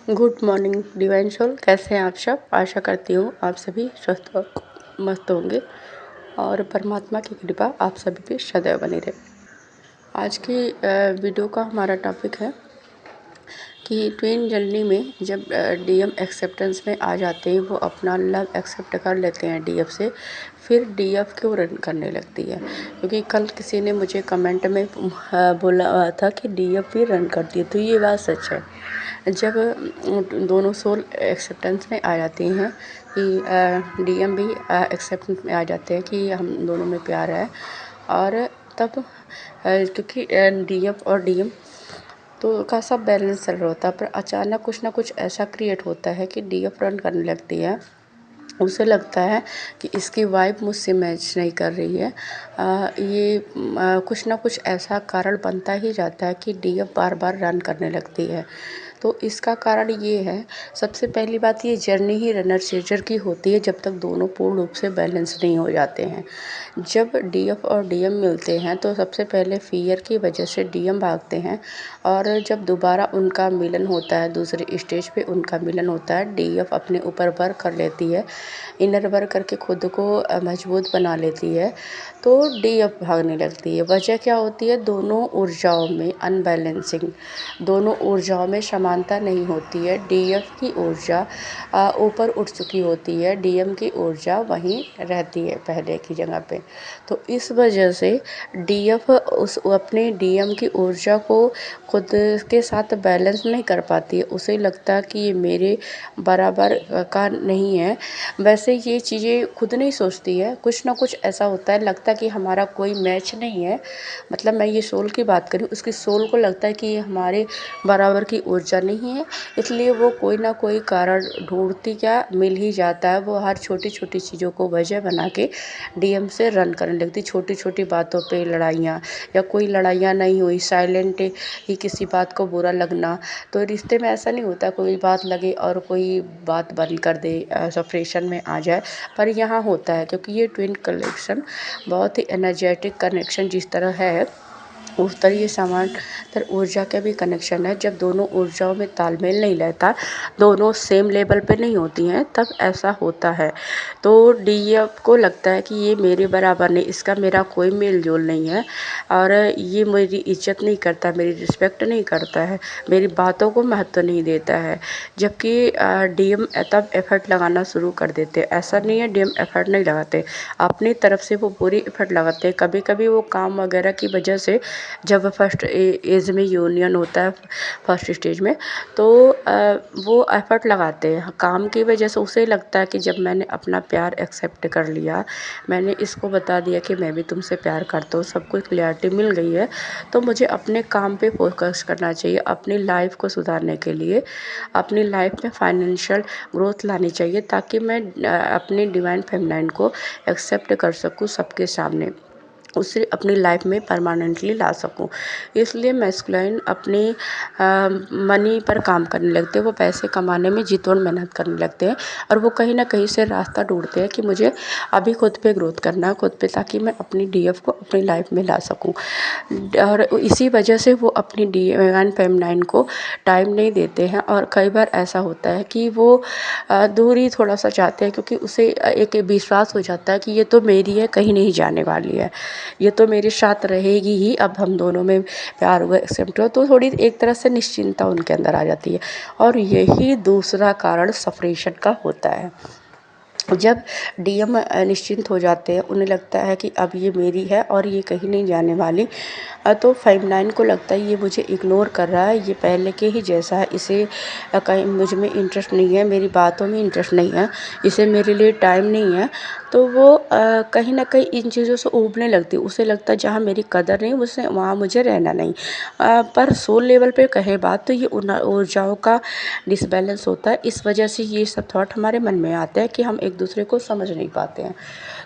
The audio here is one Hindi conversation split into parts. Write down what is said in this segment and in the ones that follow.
गुड मॉर्निंग डिवाइन सोल, कैसे हैं आप सब। आशा करती हूँ आप सभी स्वस्थ और मस्त होंगे और परमात्मा की कृपा आप सभी पे सदैव बनी रहे। आज की वीडियो का हमारा टॉपिक है कि ट्विन जर्नी में जब डीएम एक्सेप्टेंस में आ जाते हैं, वो अपना लव एक्सेप्ट कर लेते हैं डीएफ से, फिर डीएफ क्यों रन करने लगती है। क्योंकि कल किसी ने मुझे कमेंट में बोला था कि डीएफ भी रन करती है, तो ये बात सच है। जब दोनों सोल एक्सेप्टेंस में आ जाती हैं कि डीएम भी एक्सेप्टेंस में आ जाते हैं कि हम दोनों में प्यार है, और तब क्योंकि डीएफ और डीएम तो का सब बैलेंस चल रहा होता है, पर अचानक कुछ ना कुछ ऐसा क्रिएट होता है कि डीएफ रन करने लगती है। उसे लगता है कि इसकी वाइफ मुझसे मैच नहीं कर रही है। कुछ ना कुछ ऐसा कारण बनता ही जाता है कि डीएफ बार बार रन करने लगती है। तो इसका कारण ये है, सबसे पहली बात, ये जर्नी ही रनर चेजर की होती है जब तक दोनों पूर्ण रूप से बैलेंस नहीं हो जाते हैं। जब डीएफ और डीएम मिलते हैं तो सबसे पहले फियर की वजह से डीएम भागते हैं, और जब दोबारा उनका मिलन होता है, दूसरे स्टेज पे उनका मिलन होता है, डीएफ अपने ऊपर वर्क कर लेती है, इनर वर्क करके खुद को मजबूत बना लेती है, तो डीएफ भागने लगती है। वजह क्या होती है, दोनों ऊर्जाओं में अनबैलेंसिंग, दोनों ऊर्जाओं में समानता नहीं होती है। डीएफ की ऊर्जा ऊपर उठ चुकी होती है, डीएम की ऊर्जा वहीं रहती है पहले की जगह पे। तो इस वजह से डीएफ उस अपने डीएम की ऊर्जा को खुद के साथ बैलेंस नहीं कर पाती है। उसे लगता है कि ये मेरे बराबर का नहीं है। वैसे ये चीज़ें खुद नहीं सोचती है, कुछ ना कुछ ऐसा होता है, लगता है कि हमारा कोई मैच नहीं है। मतलब मैं ये सोल की बात करूँ, उसकी सोल को लगता है कि ये हमारे बराबर की ऊर्जा नहीं है, इसलिए वो कोई ना कोई कारण ढूंढती, क्या मिल ही जाता है। वो हर छोटी छोटी चीज़ों को वजह बना के डीएम से रन करने लगती। छोटी छोटी बातों पे लड़ाइयाँ, या कोई लड़ाइयाँ नहीं हुई, साइलेंट ही किसी बात को बुरा लगना। तो रिश्ते में ऐसा नहीं होता कोई बात लगे और कोई बात बंद कर दे, सपरेशन में आ जाए, पर यहाँ होता है। क्योंकि ये ट्विन कनेक्शन बहुत ही एनर्जेटिक कनेक्शन जिस तरह है, उस तरह ये समांतर ऊर्जा का भी कनेक्शन है। जब दोनों ऊर्जाओं में तालमेल नहीं रहता, दोनों सेम लेवल पे नहीं होती हैं, तब ऐसा होता है। तो डीएफ को लगता है कि ये मेरे बराबर नहीं, इसका मेरा कोई मेल जोल नहीं है, और ये मेरी इज्जत नहीं करता, मेरी रिस्पेक्ट नहीं करता है, मेरी बातों को महत्व नहीं देता है। जबकि डीएम तब एफर्ट लगाना शुरू कर देते हैं। ऐसा नहीं है डीएम एफर्ट नहीं लगाते, अपनी तरफ से वो पूरी एफर्ट लगाते हैं। कभी कभी वो काम वगैरह की वजह से, जब फर्स्ट एज में यूनियन होता है, फर्स्ट स्टेज में, तो वो एफ़र्ट लगाते हैं काम की वजह से। उसे लगता है कि जब मैंने अपना प्यार एक्सेप्ट कर लिया, मैंने इसको बता दिया कि मैं भी तुमसे प्यार करता हूँ, सब कुछ क्लियरिटी मिल गई है, तो मुझे अपने काम पे फोकस करना चाहिए। अपनी लाइफ को सुधारने के लिए, अपनी लाइफ में फाइनेंशियल ग्रोथ लानी चाहिए, ताकि मैं अपनी डिवाइन फेमिनाइन को एक्सेप्ट कर सकूँ सबके सामने, उसे अपनी लाइफ में परमानेंटली ला सकूं। इसलिए मैस्कुलाइन अपने मनी पर काम करने लगते हैं। वो पैसे कमाने में जी तोड़ मेहनत करने लगते हैं, और वो कहीं ना कहीं से रास्ता ढूंढते हैं कि मुझे अभी खुद पे ग्रोथ करना है, खुद पे, ताकि मैं अपनी डीएफ को अपनी लाइफ में ला सकूं। और इसी वजह से वो अपनी डिवाइन फेमिनाइन को टाइम नहीं देते हैं, और कई बार ऐसा होता है कि वो दूरी थोड़ा सा चाहते हैं, क्योंकि उसे एक विश्वास हो जाता है कि ये तो मेरी है, कहीं नहीं जाने वाली है, ये तो मेरे साथ रहेगी ही। अब हम दोनों में प्यार हुआ, एक्सेप्ट हुआ, तो थोड़ी एक तरह से निश्चिंतता उनके अंदर आ जाती है। और यही दूसरा कारण सेपरेशन का होता है। जब डीएम निश्चिंत हो जाते हैं, उन्हें लगता है कि अब ये मेरी है और ये कहीं नहीं जाने वाली, तो फेमिनाइन को लगता है ये मुझे इग्नोर कर रहा है, ये पहले के ही जैसा है, इसे कहीं मुझ में इंटरेस्ट नहीं है, मेरी बातों में इंटरेस्ट नहीं है, इसे मेरे लिए टाइम नहीं है। तो वो कहीं ना कहीं इन चीज़ों से ऊबने लगती है। उसे लगता है जहाँ मेरी कदर नहीं, उसे वहाँ मुझे रहना नहीं। पर सोल लेवल पे कहे बात, तो ये ऊर्जाओं का डिसबैलेंस होता है। इस वजह से ये सब थॉट हमारे मन में आते हैं कि हम एक दूसरे को समझ नहीं पाते हैं,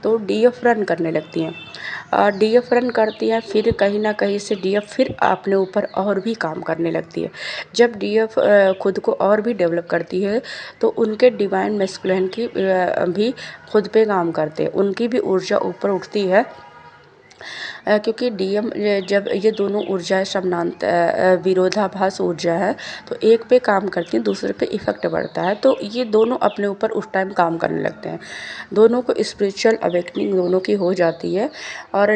तो डीएफ रन करने लगती हैं। डीएफ रन करती हैं, फिर कहीं ना कहीं से डीएफ फिर अपने ऊपर और भी काम करने लगती है। जब डीएफ खुद को और भी डेवलप करती है, तो उनके डिवाइन मैस्कुलिन की भी खुद पे काम करते हैं, उनकी भी ऊर्जा ऊपर उठती है, क्योंकि डीएम जब ये दोनों ऊर्जाएं विरोधाभास ऊर्जा है, तो एक पे काम करती हैं, दूसरे पे इफ़ेक्ट पड़ता है, तो ये दोनों अपने ऊपर उस टाइम काम करने लगते हैं। दोनों को स्पिरिचुअल अवेकनिंग दोनों की हो जाती है। और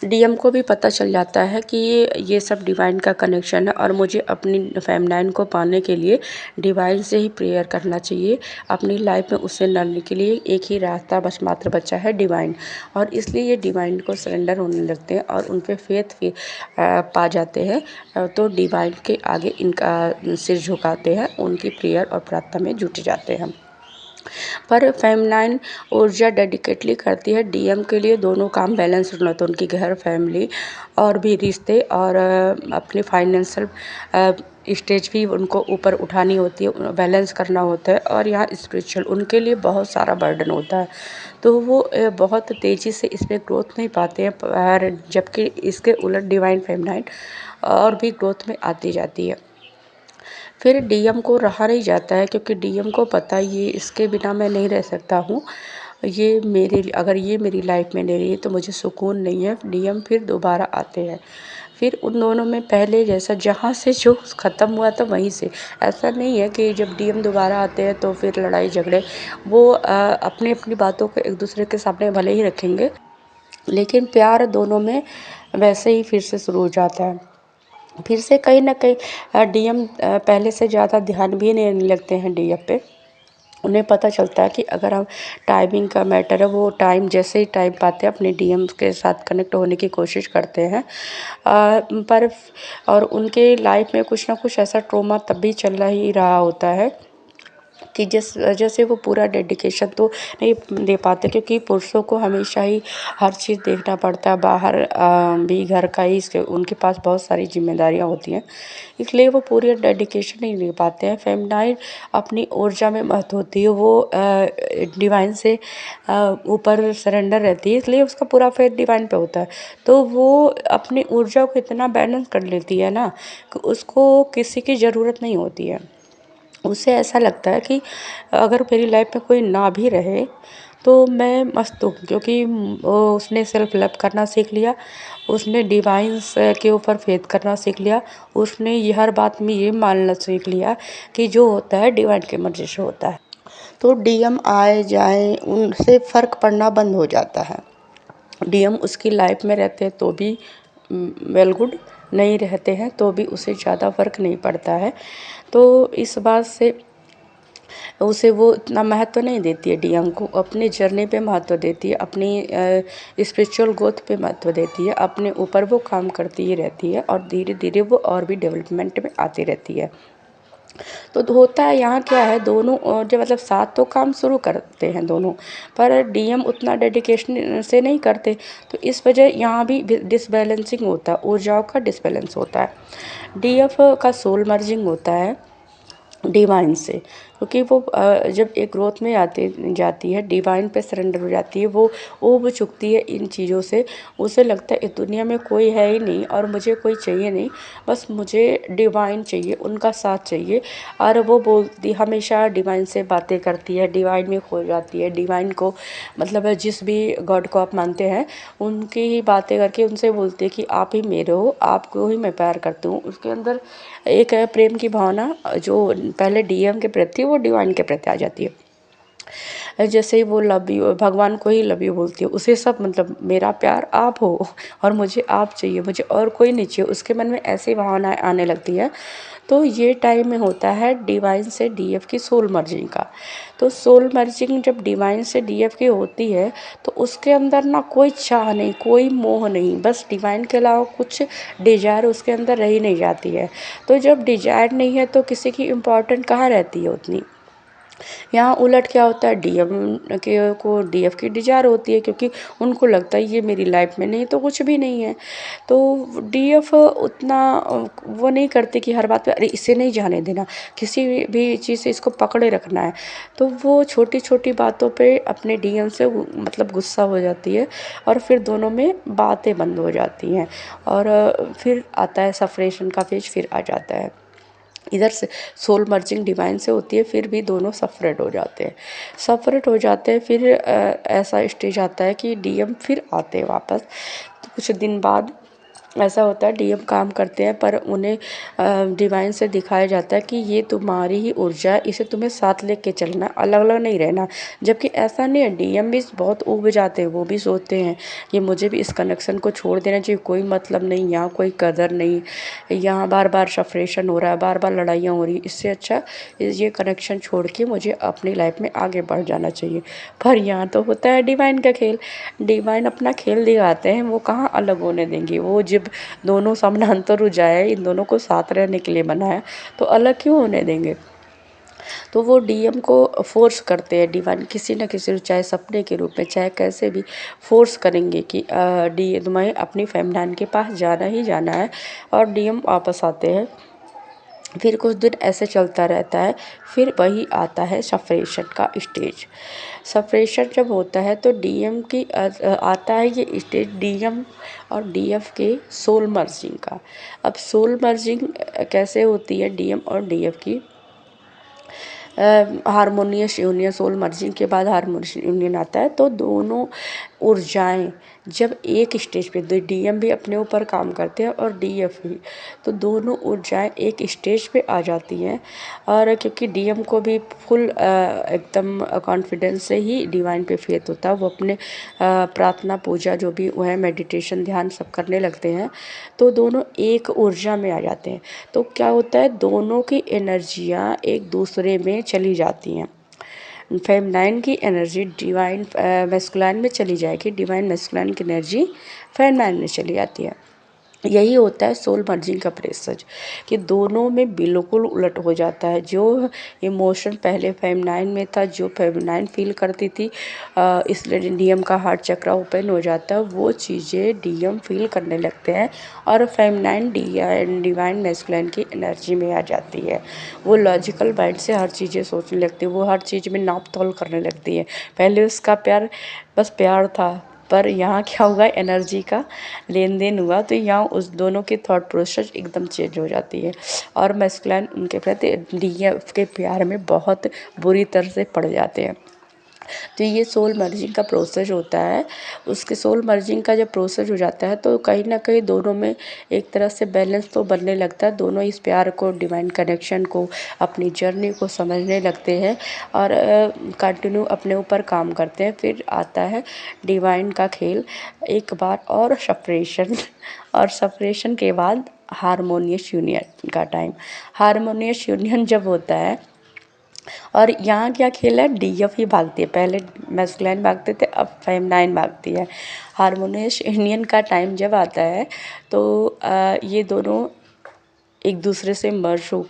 डीएम को भी पता चल जाता है कि ये सब डिवाइन का कनेक्शन है, और मुझे अपनी फेमिनाइन को पाने के लिए डिवाइन से ही प्रेयर करना चाहिए। अपनी लाइफ में उससे लड़ने के लिए एक ही रास्ता बस मात्र बचा है, डिवाइन। और इसलिए ये डिवाइन को सरेंडर होने लगते हैं और उन पे फेथ भी पा जाते हैं। तो डिवाइन के आगे इनका सिर झुकाते हैं, उनकी प्रेयर और प्रार्थना में जुट जाते हैं। पर फेमिनाइन ऊर्जा डेडिकेटली करती है डीएम के लिए। दोनों काम बैलेंस होना, तो उनकी घर, फैमिली और भी रिश्ते और अपनी फाइनेंशियल स्टेज भी उनको ऊपर उठानी होती है, बैलेंस करना होता है। और यहाँ स्पिरिचुअल उनके लिए बहुत सारा बर्डन होता है, तो वो बहुत तेज़ी से इसमें ग्रोथ नहीं पाते हैं। पर जबकि इसके उलट डिवाइन फेमिनाइन और भी ग्रोथ में आती जाती है। फिर डीएम को रहा नहीं जाता है, क्योंकि डीएम को पता है ये इसके बिना मैं नहीं रह सकता हूँ। अगर ये मेरी लाइफ में नहीं रही तो मुझे सुकून नहीं है। डीएम फिर दोबारा आते हैं। फिर उन दोनों में पहले जैसा जहाँ से जो ख़त्म हुआ था वहीं से, ऐसा नहीं है कि जब डीएम दोबारा आते हैं तो फिर लड़ाई झगड़े, वो अपनी अपनी बातों को एक दूसरे के सामने भले ही रखेंगे, लेकिन प्यार दोनों में वैसे ही फिर से शुरू हो जाता है। फिर से कहीं ना कहीं डीएम पहले से ज़्यादा ध्यान भी नहीं लगते हैं डीएम पे। उन्हें पता चलता है कि अगर हम टाइमिंग का मैटर है, वो टाइम जैसे ही टाइम पाते हैं अपने डीएम के साथ कनेक्ट होने की कोशिश करते हैं। पर और उनके लाइफ में कुछ ना कुछ ऐसा ट्रॉमा तब भी चल ही रहा होता है कि जिस वजह से वो पूरा डेडिकेशन तो नहीं दे पाते, क्योंकि पुरुषों को हमेशा ही हर चीज़ देखना पड़ता है, बाहर भी घर का ही, इसके उनके पास बहुत सारी जिम्मेदारियां होती हैं, इसलिए वो पूरी डेडिकेशन नहीं दे पाते हैं। फेमिनाइन अपनी ऊर्जा में महत्व होती है, वो डिवाइन से ऊपर सरेंडर रहती है, इसलिए उसका पूरा फेथ डिवाइन पे होता है। तो वो अपनी ऊर्जा को इतना बैलेंस कर लेती है ना कि उसको किसी की ज़रूरत नहीं होती है। उसे ऐसा लगता है कि अगर मेरी लाइफ में कोई ना भी रहे तो मैं मस्त हूँ, क्योंकि उसने सेल्फ लव करना सीख लिया, उसने डिवाइन्स के ऊपर फेथ करना सीख लिया, उसने ये हर बात में ये मानना सीख लिया कि जो होता है डिवाइन की मर्जी से होता है। तो डीएम आए जाए उनसे फ़र्क पड़ना बंद हो जाता है। डीएम उसकी लाइफ में रहते हैं तो भी वेल गुड, नहीं रहते हैं तो भी उसे ज़्यादा फ़र्क नहीं पड़ता है। तो इस बात से उसे वो इतना महत्व नहीं देती है, डीएम को अपनी जर्नी पे महत्व देती है, अपनी स्पिरिचुअल ग्रोथ पे महत्व देती है, अपने ऊपर वो काम करती ही रहती है और धीरे धीरे वो और भी डेवलपमेंट में आती रहती है। तो होता है यहाँ क्या है, दोनों जो मतलब साथ तो काम शुरू करते हैं दोनों, पर डीएम उतना डेडिकेशन से नहीं करते, तो इस वजह यहाँ भी डिसबैलेंसिंग होता है, ऊर्जाओं का डिसबैलेंस होता है। डीएफ का सोल मर्जिंग होता है डिवाइन से, क्योंकि वो जब एक ग्रोथ में आती जाती है, डिवाइन पे सरेंडर हो जाती है, वो ऊब चुकती है इन चीज़ों से। उसे लगता है इस दुनिया में कोई है ही नहीं और मुझे कोई चाहिए नहीं, बस मुझे डिवाइन चाहिए, उनका साथ चाहिए। और वो बोलती हमेशा डिवाइन से बातें करती है, डिवाइन में खो जाती है, डिवाइन को मतलब जिस भी गॉड को आप मानते हैं उनकी ही बातें करके उनसे बोलती है कि आप ही मेरे हो, आपको ही मैं प्यार करती हूँ। उसके अंदर एक है प्रेम की भावना, जो पहले डीएम के प्रति वो डिवाइन के प्रति आ जाती है। जैसे ही वो लव यू भगवान को ही लव यू बोलती है, उसे सब मतलब मेरा प्यार आप हो और मुझे आप चाहिए, मुझे और कोई नहीं चाहिए, उसके मन में ऐसी भावनाएं आने लगती है। तो ये टाइम में होता है डिवाइन से डीएफ की सोल मर्जिंग का। तो सोल मर्जिंग जब डिवाइन से डीएफ की होती है तो उसके अंदर ना कोई चाह नहीं, कोई मोह नहीं, बस डिवाइन के अलावा कुछ डिजायर उसके अंदर रह ही नहीं जाती है। तो जब डिजायर नहीं है तो किसी की इम्पोर्टेंट कहाँ रहती है उतनी। यहाँ उलट क्या होता है, डीएम के को डीएफ की डिजायर होती है, क्योंकि उनको लगता है ये मेरी लाइफ में नहीं तो कुछ भी नहीं है। तो डीएफ उतना वो नहीं करते कि हर बात पे अरे इसे नहीं जाने देना, किसी भी चीज़ से इसको पकड़े रखना है। तो वो छोटी छोटी बातों पे अपने डीएम से मतलब गुस्सा हो जाती है और फिर दोनों में बातें बंद हो जाती हैं और फिर आता है सफरेशन का फेज, फिर आ जाता है। इधर से सोल मर्जिंग डिवाइन से होती है, फिर भी दोनों सेपरेट हो जाते हैं। सेपरेट हो जाते हैं, फिर ऐसा स्टेज आता है कि डीएम फिर आते हैं वापस। तो कुछ दिन बाद ऐसा होता है, डीएम काम करते हैं, पर उन्हें डिवाइन से दिखाया जाता है कि ये तुम्हारी ही ऊर्जा है, इसे तुम्हें साथ लेके चलना, अलग अलग नहीं रहना। जबकि ऐसा नहीं है, डीएम भी बहुत ऊब जाते हैं, वो भी सोचते हैं कि मुझे भी इस कनेक्शन को छोड़ देना चाहिए, कोई मतलब नहीं, यहाँ कोई कदर नहीं, यहाँ बार बार सफरेशन हो रहा है, बार बार लड़ाइयाँ हो रही, इससे अच्छा ये कनेक्शन छोड़ के मुझे अपनी लाइफ में आगे बढ़ जाना चाहिए। पर यहाँ तो होता है डिवाइन का खेल, डिवाइन अपना खेल दिखाते हैं, वो कहाँ अलग होने देंगे। वो जब दोनों समानांतर हो जाए, इन दोनों को साथ रहने के लिए बनाया, तो अलग क्यों होने देंगे। तो वो डीएम को फोर्स करते हैं, डिवाइन किसी न किसी रूप, चाहे सपने के रूप में, चाहे कैसे भी फोर्स करेंगे कि डी तुम्हें अपनी फेमिनाइन के पास जाना ही जाना है। और डीएम वापस आते हैं। फिर कुछ दिन ऐसे चलता रहता है, फिर वही आता है सपरेशन का स्टेज। सपरेशन जब होता है तो डीएम की आता है ये स्टेज डीएम और डीएफ के सोल मर्जिंग का। अब सोल मर्जिंग कैसे होती है डीएम और डीएफ की, हारमोनियस यूनियन, सोल मर्जिंग के बाद हारमोनियस यूनियन आता है। तो दोनों ऊर्जाएं जब एक स्टेज पे, डीएम भी अपने ऊपर काम करते हैं और डीएफ भी, तो दोनों ऊर्जाएं एक स्टेज पे आ जाती हैं। और क्योंकि डीएम को भी फुल एकदम कॉन्फिडेंस से ही डिवाइन पे फेथ होता है, वो अपने प्रार्थना पूजा जो भी वो है, मेडिटेशन ध्यान सब करने लगते हैं, तो दोनों एक ऊर्जा में आ जाते हैं। तो क्या होता है, दोनों की एनर्जियाँ एक दूसरे में चली जाती हैं। फेमिनाइन की एनर्जी डिवाइन मैस्कुलाइन में चली जाएगी, डिवाइन मैस्कुलाइन की एनर्जी फेमिनाइन में चली जाती है। यही होता है सोल मर्जिंग का प्रोसेस, कि दोनों में बिल्कुल उलट हो जाता है। जो इमोशन पहले फेमिनाइन में था, जो फेमिनाइन फील करती थी, इसलिए डीएम का हार्ट चक्र ओपन हो जाता है, वो चीज़ें डीएम फील करने लगते हैं और फेमिनाइन डिवाइन मैस्कुलाइन की एनर्जी में आ जाती है। वो लॉजिकल माइंड से हर चीज़ें सोचने लगती है, वो हर चीज़ में नाप तोल करने लगती है। पहले उसका प्यार बस प्यार था, पर यहाँ क्या होगा, एनर्जी का लेन देन हुआ, तो यहाँ उस दोनों की थॉट प्रोसेस एकदम चेंज हो जाती है। और मैस्कुलाइन उनके प्रति डीएफ के प्यार में बहुत बुरी तरह से पड़ जाते हैं। तो ये सोल मर्जिंग का प्रोसेस होता है। उसके सोल मर्जिंग का जब प्रोसेस हो जाता है तो कहीं ना कहीं दोनों में एक तरह से बैलेंस तो बनने लगता है। दोनों इस प्यार को, डिवाइन कनेक्शन को, अपनी जर्नी को समझने लगते हैं और कंटिन्यू अपने ऊपर काम करते हैं। फिर आता है डिवाइन का खेल, एक बार और सेपरेशन, और सेपरेशन के बाद हारमोनियस यूनियन का टाइम। हारमोनियस यूनियन जब होता है, और यहाँ क्या खेल है, डीएफ ही भागती है। पहले मैस्कुलाइन भागते थे, अब फेमिनाइन भागती है। हारमोनियस यूनियन का टाइम जब आता है तो ये दोनों एक दूसरे से मर्ज हो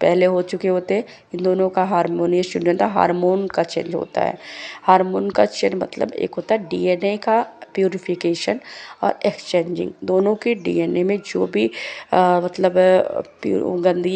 पहले हो चुके होते। इन दोनों का हारमोनियस यूनियन था। हार्मोन का चेंज होता है। हार्मोन का चेंज मतलब एक होता है डीएनए का प्यूरिफिकेशन और एक्सचेंजिंग। दोनों के डीएनए में जो भी मतलब गंदगी